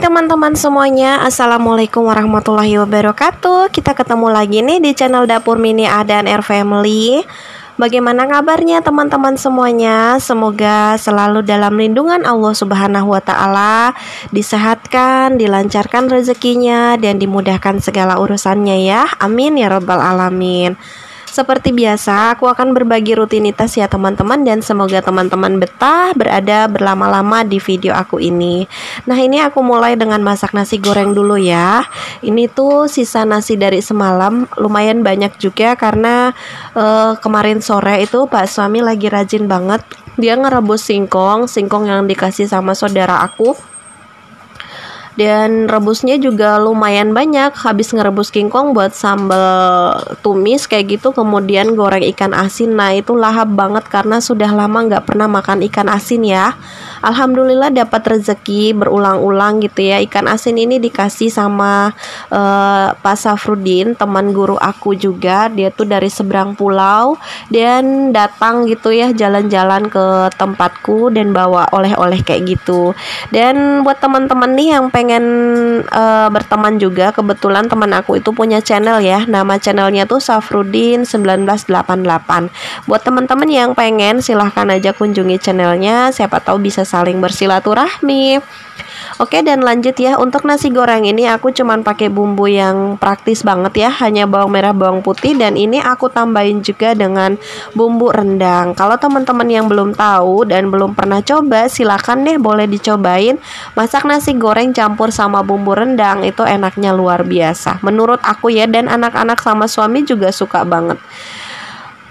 Hai teman-teman semuanya, Assalamualaikum warahmatullahi wabarakatuh. Kita ketemu lagi nih di channel Dapur Mini A dan R Family. Bagaimana kabarnya teman-teman semuanya? Semoga selalu dalam lindungan Allah Subhanahu wa Ta'ala, disehatkan, dilancarkan rezekinya, dan dimudahkan segala urusannya ya. Amin ya Rabbal Alamin. Seperti biasa, aku akan berbagi rutinitas ya teman-teman, dan semoga teman-teman betah berada berlama-lama di video aku ini. Nah, ini aku mulai dengan masak nasi goreng dulu ya. Ini tuh sisa nasi dari semalam, lumayan banyak juga karena kemarin sore itu Pak suami lagi rajin banget. Dia ngerebus singkong yang dikasih sama saudara aku. Dan rebusnya juga lumayan banyak, habis ngerebus singkong buat sambal tumis kayak gitu, kemudian goreng ikan asin. Nah itu lahap banget karena sudah lama nggak pernah makan ikan asin ya. Alhamdulillah dapat rezeki berulang-ulang gitu ya. Ikan asin ini dikasih sama Pak Safrudin, teman guru aku juga. Dia tuh dari seberang pulau dan datang gitu ya, jalan-jalan ke tempatku dan bawa oleh-oleh kayak gitu. Dan buat teman-teman nih yang pengen berteman juga, kebetulan teman aku itu punya channel ya, nama channelnya tuh Safrudin 1988. Buat teman-teman yang pengen, silahkan aja kunjungi channelnya, siapa tahu bisa saling bersilaturahmi. Oke, dan lanjut ya. Untuk nasi goreng ini aku cuman pakai bumbu yang praktis banget ya, hanya bawang merah, bawang putih, dan ini aku tambahin juga dengan bumbu rendang. Kalau teman-teman yang belum tahu dan belum pernah coba, silakan deh boleh dicobain masak nasi goreng campur sama bumbu rendang. Itu enaknya luar biasa menurut aku ya, dan anak-anak sama suami juga suka banget.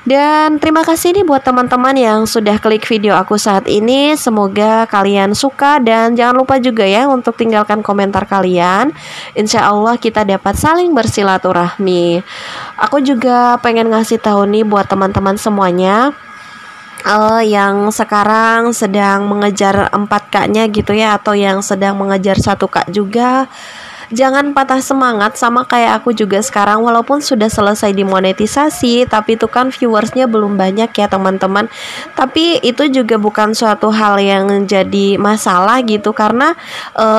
Dan terima kasih nih buat teman-teman yang sudah klik video aku saat ini. Semoga kalian suka, dan jangan lupa juga ya untuk tinggalkan komentar kalian. Insya Allah kita dapat saling bersilaturahmi. Aku juga pengen ngasih tahu nih buat teman-teman semuanya yang sekarang sedang mengejar 4K-nya gitu ya, atau yang sedang mengejar 1K juga. Jangan patah semangat, sama kayak aku juga sekarang, walaupun sudah selesai dimonetisasi, tapi itu kan viewersnya belum banyak ya teman-teman. Tapi itu juga bukan suatu hal yang jadi masalah gitu, karena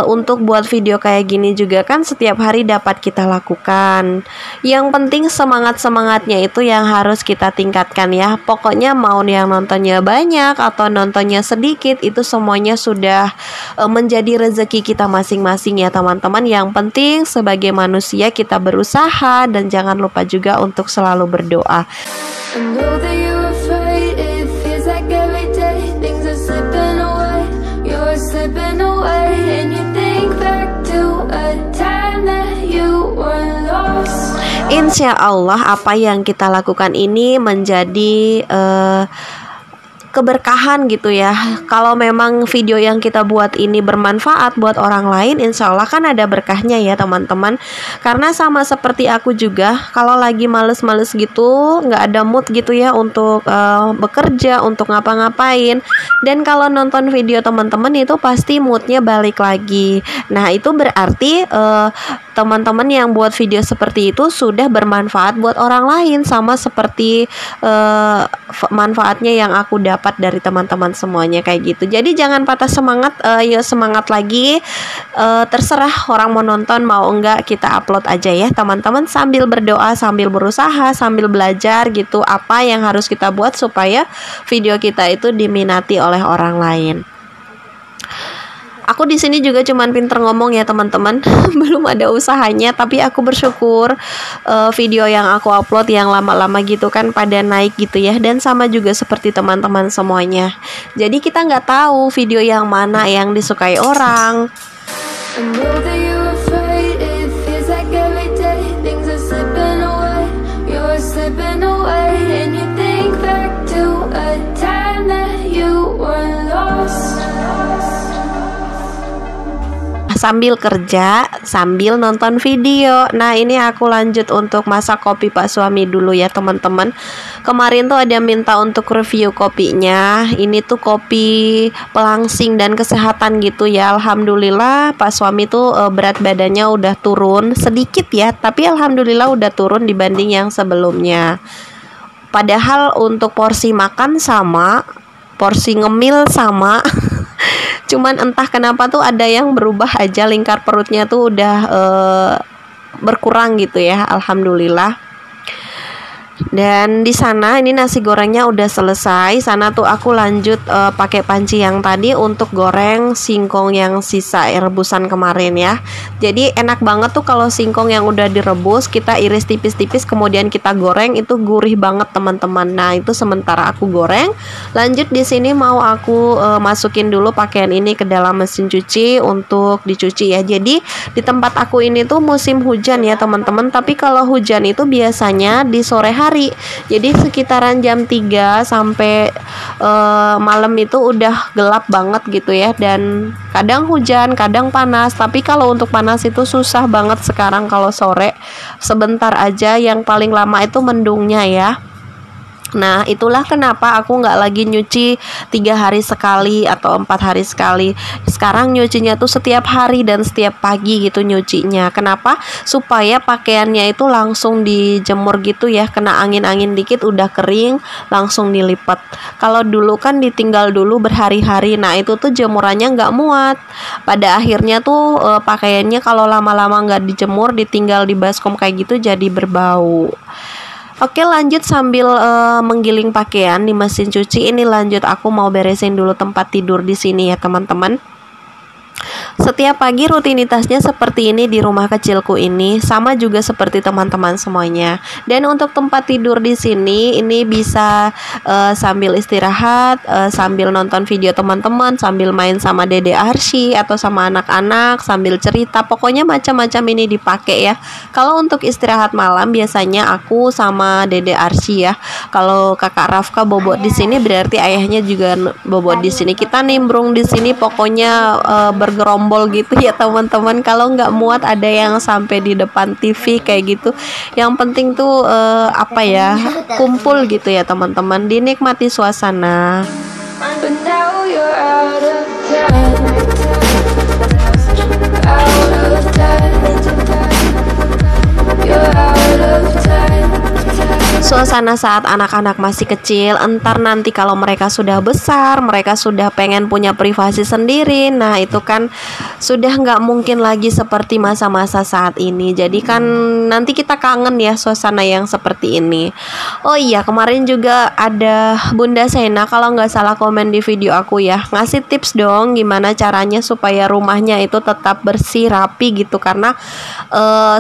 untuk buat video kayak gini juga kan setiap hari dapat kita lakukan. Yang penting semangat-semangatnya itu yang harus kita tingkatkan ya. Pokoknya mau yang nontonnya banyak atau nontonnya sedikit, itu semuanya sudah menjadi rezeki kita masing-masing ya teman-teman. Yang penting sebagai manusia kita berusaha, dan jangan lupa juga untuk selalu berdoa. Insya Allah apa yang kita lakukan ini menjadi keberkahan gitu ya. Kalau memang video yang kita buat ini bermanfaat buat orang lain, insya Allah kan ada berkahnya ya teman-teman. Karena sama seperti aku juga, kalau lagi males-males gitu, nggak ada mood gitu ya untuk bekerja, untuk ngapa-ngapain, dan kalau nonton video teman-teman itu pasti moodnya balik lagi. Nah itu berarti teman-teman yang buat video seperti itu sudah bermanfaat buat orang lain, sama seperti manfaatnya yang aku dapat dari teman-teman semuanya kayak gitu. Jadi jangan patah semangat, yuk semangat lagi. Terserah orang mau nonton mau enggak, kita upload aja ya teman-teman, sambil berdoa, sambil berusaha, sambil belajar gitu apa yang harus kita buat supaya video kita itu diminati oleh orang lain. Aku di sini juga cuman pinter ngomong ya teman-teman, belum ada usahanya, tapi aku bersyukur video yang aku upload yang lama-lama gitu kan pada naik gitu ya, dan sama juga seperti teman-teman semuanya. Jadi kita nggak tahu video yang mana yang disukai orang. Sambil kerja, sambil nonton video. Nah ini aku lanjut untuk masak kopi Pak suami dulu ya teman-teman. Kemarin tuh ada minta untuk review kopinya. Ini tuh kopi pelangsing dan kesehatan gitu ya. Alhamdulillah Pak suami tuh berat badannya udah turun sedikit ya, tapi alhamdulillah udah turun dibanding yang sebelumnya. Padahal untuk porsi makan sama, porsi ngemil sama Cuman entah kenapa tuh ada yang berubah aja, lingkar perutnya tuh udah berkurang gitu ya, alhamdulillah. Dan di sana ini nasi gorengnya udah selesai. Sana tuh aku lanjut pakai panci yang tadi untuk goreng singkong yang sisa rebusan kemarin ya. Jadi enak banget tuh kalau singkong yang udah direbus kita iris tipis-tipis kemudian kita goreng, itu gurih banget teman-teman. Nah, itu sementara aku goreng, lanjut di sini mau aku masukin dulu pakaian ini ke dalam mesin cuci untuk dicuci ya. Jadi di tempat aku ini tuh musim hujan ya teman-teman, tapi kalau hujan itu biasanya di sore hari. Jadi sekitaran jam 3 sampai malam itu udah gelap banget gitu ya, dan kadang hujan, kadang panas. Tapi kalau untuk panas itu susah banget sekarang kalau sore. Sebentar aja, yang paling lama itu mendungnya ya. Nah, itulah kenapa aku nggak lagi nyuci 3 hari sekali atau 4 hari sekali. Sekarang nyucinya tuh setiap hari dan setiap pagi gitu nyucinya. Kenapa? Supaya pakaiannya itu langsung dijemur gitu ya, kena angin-angin dikit udah kering, langsung dilipat. Kalau dulu kan ditinggal dulu berhari-hari, nah itu tuh jemurannya nggak muat. Pada akhirnya tuh pakaiannya kalau lama-lama nggak dijemur, ditinggal di baskom kayak gitu jadi berbau. Oke, lanjut sambil menggiling pakaian di mesin cuci ini, lanjut aku mau beresin dulu tempat tidur di sini ya teman-teman. Setiap pagi rutinitasnya seperti ini di rumah kecilku ini, sama juga seperti teman-teman semuanya. Dan untuk tempat tidur di sini ini bisa sambil istirahat, sambil nonton video teman-teman, sambil main sama Dede Arsy atau sama anak-anak, sambil cerita. Pokoknya macam-macam ini dipakai ya. Kalau untuk istirahat malam biasanya aku sama Dede Arsy ya. Kalau kakak Rafka bobot di sini berarti ayahnya juga bobot di sini. Kita nimbrung di sini pokoknya bergerombol gitu ya teman-teman. Kalau nggak muat ada yang sampai di depan TV kayak gitu. Yang penting tuh apa ya, kumpul gitu ya teman-teman, dinikmati suasana. Suasana saat anak-anak masih kecil, entar nanti kalau mereka sudah besar, mereka sudah pengen punya privasi sendiri. Nah, itu kan sudah nggak mungkin lagi seperti masa-masa saat ini. Jadi kan nanti kita kangen ya suasana yang seperti ini. Oh iya, kemarin juga ada Bunda Sena kalau nggak salah komen di video aku ya, ngasih tips dong gimana caranya supaya rumahnya itu tetap bersih, rapi gitu. Karena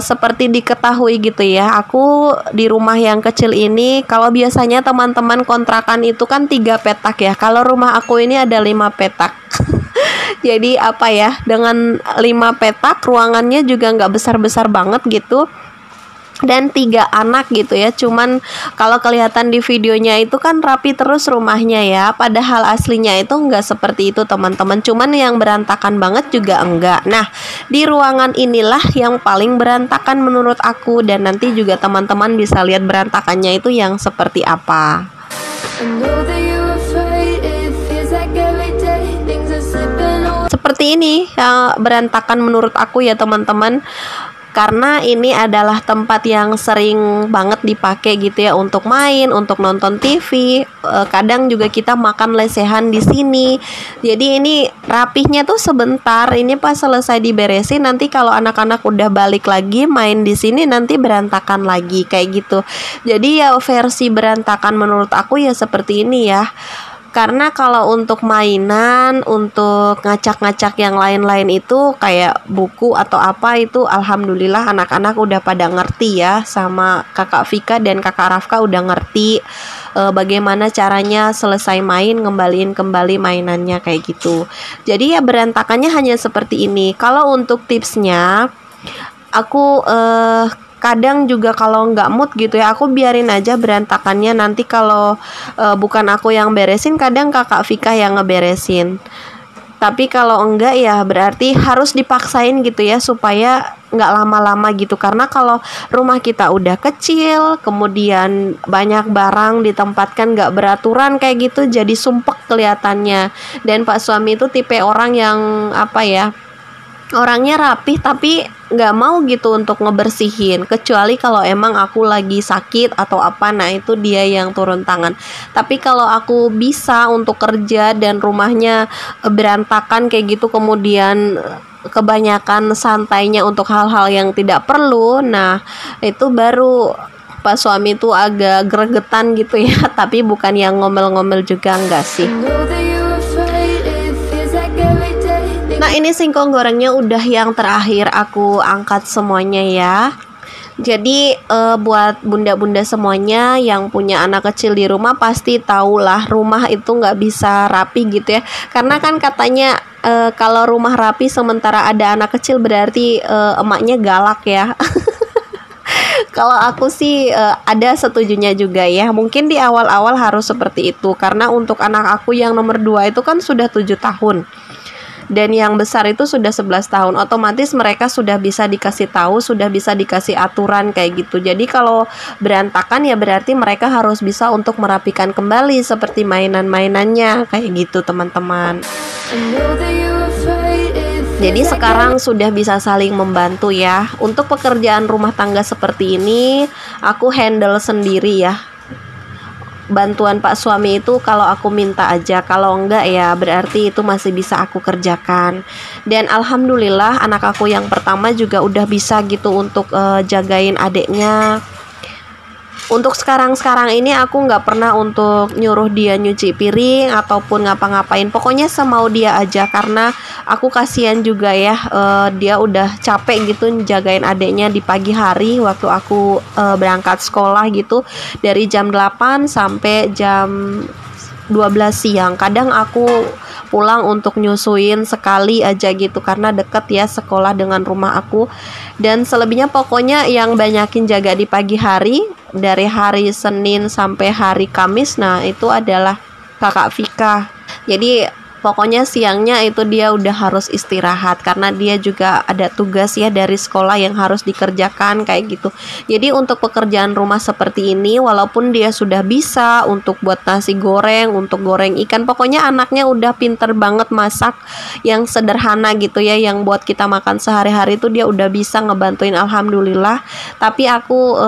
seperti diketahui gitu ya, aku di rumah yang kecil ini, kalau biasanya teman-teman kontrakan itu kan 3 petak ya. Kalau rumah aku ini ada 5 petak. Jadi apa ya, dengan 5 petak ruangannya juga nggak besar-besar banget gitu, dan 3 anak gitu ya. Cuman kalau kelihatan di videonya itu kan rapi terus rumahnya ya, padahal aslinya itu nggak seperti itu teman-teman. Cuman yang berantakan banget juga enggak. Nah, di ruangan inilah yang paling berantakan menurut aku, dan nanti juga teman-teman bisa lihat berantakannya itu yang seperti apa. Seperti ini yang berantakan menurut aku ya teman-teman. Karena ini adalah tempat yang sering banget dipakai gitu ya, untuk main, untuk nonton TV. Kadang juga kita makan lesehan di sini. Jadi ini rapihnya tuh sebentar. Ini pas selesai diberesin, nanti kalau anak-anak udah balik lagi main di sini nanti berantakan lagi kayak gitu. Jadi ya versi berantakan menurut aku ya seperti ini ya. Karena kalau untuk mainan, untuk ngacak-ngacak yang lain-lain itu kayak buku atau apa itu, alhamdulillah anak-anak udah pada ngerti ya, sama kakak Vika dan kakak Rafka udah ngerti bagaimana caranya selesai main ngembaliin kembali mainannya kayak gitu. Jadi ya berantakannya hanya seperti ini. Kalau untuk tipsnya, aku kadang juga kalau nggak mood gitu ya, aku biarin aja berantakannya. Nanti kalau bukan aku yang beresin, kadang kakak Vika yang ngeberesin. Tapi kalau enggak ya berarti harus dipaksain gitu ya, supaya nggak lama-lama gitu. Karena kalau rumah kita udah kecil, kemudian banyak barang ditempatkan nggak beraturan kayak gitu, jadi sumpek kelihatannya. Dan Pak suami itu tipe orang yang apa ya, orangnya rapih tapi nggak mau gitu untuk ngebersihin, kecuali kalau emang aku lagi sakit atau apa, nah itu dia yang turun tangan. Tapi kalau aku bisa untuk kerja dan rumahnya berantakan kayak gitu, kemudian kebanyakan santainya untuk hal-hal yang tidak perlu, nah itu baru Pak suami tuh agak gregetan gitu ya. Tapi bukan yang ngomel-ngomel juga, enggak sih. Nah ini singkong gorengnya udah yang terakhir aku angkat semuanya ya. Jadi buat bunda-bunda semuanya yang punya anak kecil di rumah pasti tahulah rumah itu nggak bisa rapi gitu ya. Karena kan katanya kalau rumah rapi sementara ada anak kecil berarti emaknya galak ya. Kalau aku sih ada setujunya juga ya. Mungkin di awal-awal harus seperti itu, karena untuk anak aku yang nomor 2 itu kan sudah 7 tahun. Dan yang besar itu sudah 11 tahun. Otomatis mereka sudah bisa dikasih tahu, sudah bisa dikasih aturan kayak gitu. Jadi kalau berantakan ya berarti mereka harus bisa untuk merapikan kembali seperti mainan-mainannya kayak gitu teman-teman. Jadi sekarang sudah bisa saling membantu ya. Untuk pekerjaan rumah tangga seperti ini aku handle sendiri ya. Bantuan Pak suami itu kalau aku minta aja, kalau enggak ya berarti itu masih bisa aku kerjakan. Dan alhamdulillah anak aku yang pertama juga udah bisa gitu untuk jagain adiknya. Untuk sekarang ini aku nggak pernah untuk nyuruh dia nyuci piring ataupun ngapa-ngapain. Pokoknya semau dia aja, karena aku kasihan juga ya, dia udah capek gitu jagain adiknya di pagi hari waktu aku berangkat sekolah gitu, dari jam 8 sampai jam 12 siang. Kadang aku pulang untuk nyusuin sekali aja gitu, karena deket ya sekolah dengan rumah aku. Dan selebihnya pokoknya yang banyakin jaga di pagi hari, dari hari Senin sampai hari Kamis, nah itu adalah kakak Vika. Jadi pokoknya siangnya itu dia udah harus istirahat, karena dia juga ada tugas ya dari sekolah yang harus dikerjakan kayak gitu. Jadi untuk pekerjaan rumah seperti ini, walaupun dia sudah bisa untuk buat nasi goreng, untuk goreng ikan, pokoknya anaknya udah pinter banget masak yang sederhana gitu ya, yang buat kita makan sehari-hari itu dia udah bisa ngebantuin, alhamdulillah. Tapi aku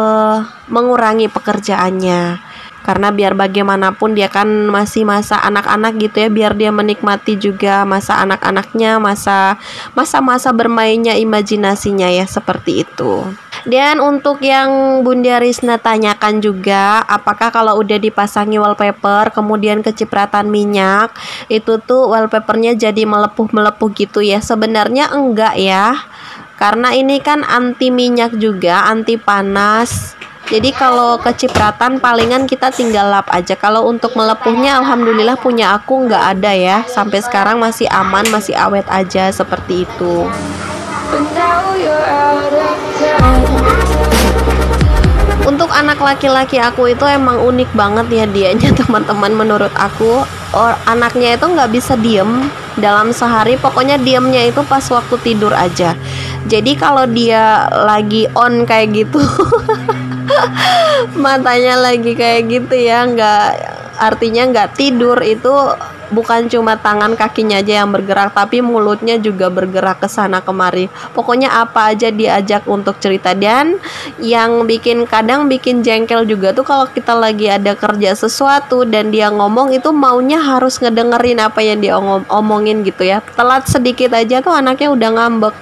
mengurangi pekerjaannya, karena biar bagaimanapun dia kan masih masa anak-anak gitu ya, biar dia menikmati juga masa anak-anaknya, masa bermainnya, imajinasinya ya, seperti itu. Dan untuk yang Bunda Risna tanyakan juga, apakah kalau udah dipasangi wallpaper kemudian kecipratan minyak itu tuh wallpapernya jadi melepuh-melepuh gitu ya? Sebenarnya enggak ya, karena ini kan anti minyak juga, anti panas. Jadi kalau kecipratan palingan kita tinggal lap aja. Kalau untuk melepuhnya alhamdulillah punya aku nggak ada ya. Sampai sekarang masih aman, masih awet aja seperti itu. Untuk anak laki-laki aku itu emang unik banget ya dianya teman-teman. Menurut aku anaknya itu nggak bisa diem dalam sehari. Pokoknya diemnya itu pas waktu tidur aja. Jadi kalau dia lagi on kayak gitu matanya lagi kayak gitu ya, artinya nggak tidur, itu bukan cuma tangan kakinya aja yang bergerak, tapi mulutnya juga bergerak ke sana kemari. Pokoknya apa aja diajak untuk cerita. Dan yang kadang bikin jengkel juga tuh kalau kita lagi ada kerja sesuatu dan dia ngomong itu maunya harus ngedengerin apa yang dia omongin gitu ya. Telat sedikit aja tuh anaknya udah ngambek.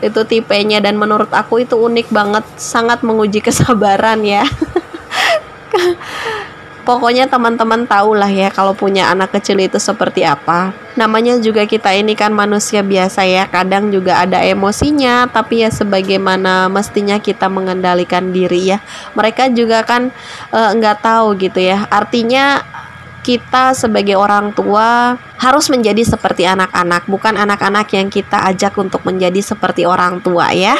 Itu tipenya, dan menurut aku itu unik banget, sangat menguji kesabaran ya. Pokoknya teman-teman tahulah ya kalau punya anak kecil itu seperti apa. Namanya juga kita ini kan manusia biasa ya, kadang juga ada emosinya, tapi ya sebagaimana mestinya kita mengendalikan diri ya. Mereka juga kan nggak tahu gitu ya. Artinya kita sebagai orang tua harus menjadi seperti anak-anak, bukan anak-anak yang kita ajak untuk menjadi seperti orang tua ya.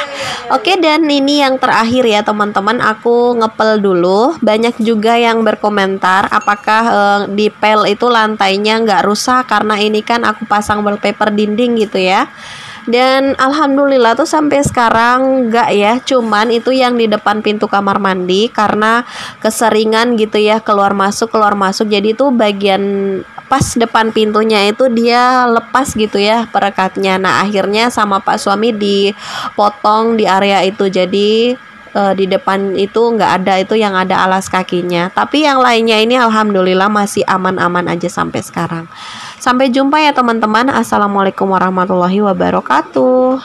Oke, dan ini yang terakhir ya teman-teman, aku ngepel dulu. Banyak juga yang berkomentar apakah di pel itu lantainya nggak rusak, karena ini kan aku pasang wallpaper dinding gitu ya. Dan alhamdulillah tuh sampai sekarang enggak ya, cuman itu yang di depan pintu kamar mandi karena keseringan gitu ya keluar masuk, jadi tuh bagian pas depan pintunya itu dia lepas gitu ya perekatnya. Nah akhirnya sama Pak suami dipotong di area itu, jadi di depan itu nggak ada, itu yang ada alas kakinya. Tapi yang lainnya ini alhamdulillah masih aman-aman aja sampai sekarang. Sampai jumpa ya teman-teman. Assalamualaikum warahmatullahi wabarakatuh.